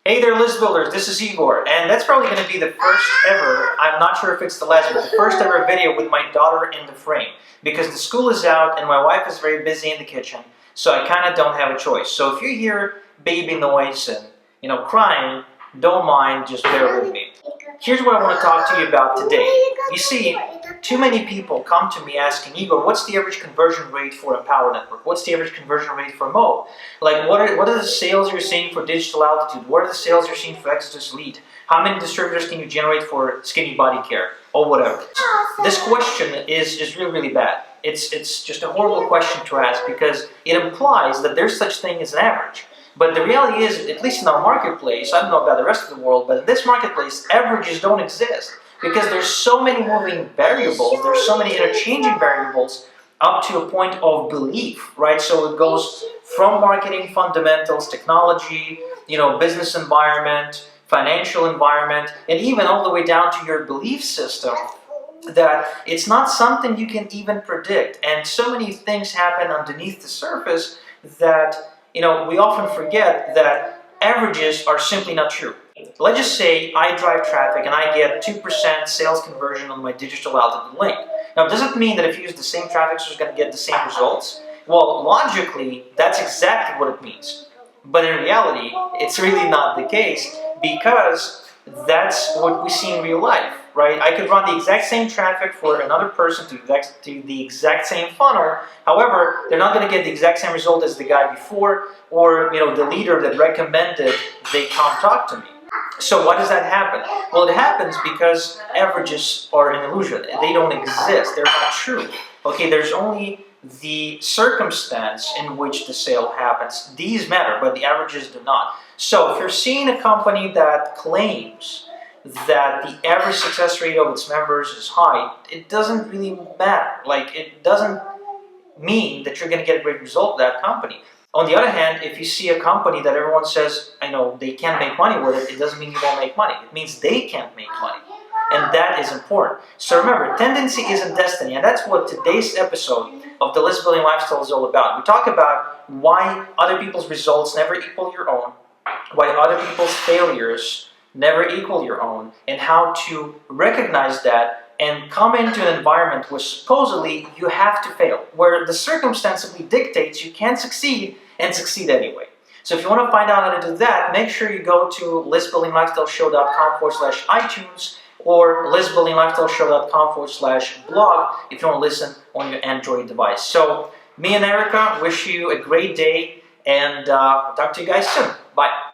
Hey there, list builders, this is Igor, and that's probably going to be the first ever, I'm not sure if it's the last, but the first ever video with my daughter in the frame. Because the school is out and my wife is very busy in the kitchen, so I kind of don't have a choice. So if you hear baby noise and, crying, don't mind, just bear with me. Here's what I want to talk to you about today. You see, too many people come to me asking, Igor, what's the average conversion rate for a power network? What's the average conversion rate for Mo? Like, what are the sales you're seeing for digital altitude? What are the sales you're seeing for Exodus Elite? How many distributors can you generate for skinny body care? Or whatever. This question is really, really bad. It's just a horrible question to ask because it implies that there's such thing as an average. But the reality is, at least in our marketplace, I don't know about the rest of the world, but in this marketplace, averages don't exist. Because there's so many moving variables, there's so many interchanging variables up to a point of belief, right? So it goes from marketing fundamentals, technology, business environment, financial environment, and even all the way down to your belief system, that it's not something you can even predict. And so many things happen underneath the surface that we often forget that averages are simply not true. Let's just say I drive traffic and I get 2% sales conversion on my digital altitude link. Now, does it mean that if you use the same traffic source, you're going to get the same results? Well, logically, that's exactly what it means. But in reality, it's really not the case because that's what we see in real life, right? I could run the exact same traffic for another person to the exact same funnel. However, they're not going to get the exact same result as the guy before, or the leader that recommended they come talk to me. So why does that happen? Well, it happens because averages are an illusion. They don't exist. They're not true. Okay, there's only the circumstance in which the sale happens. These matter, but the averages do not. So if you're seeing a company that claims that the average success rate of its members is high, it doesn't really matter. Like, it doesn't mean that you're going to get a great result with that company. On the other hand, if you see a company that everyone says, they can't make money with it, it doesn't mean you won't make money. It means they can't make money. And that is important. So remember, tendency isn't destiny. And that's what today's episode of the List Building Lifestyle is all about. We talk about why other people's results never equal your own, why other people's failures never equal your own, and how to recognize that and come into an environment where supposedly you have to fail, where the circumstance simply dictates you can't succeed and succeed anyway. So if you want to find out how to do that, make sure you go to listbuildinglifestyleshow.com/iTunes or listbuildinglifestyleshow.com/blog if you want to listen on your Android device. So me and Erica wish you a great day, and talk to you guys soon. Bye.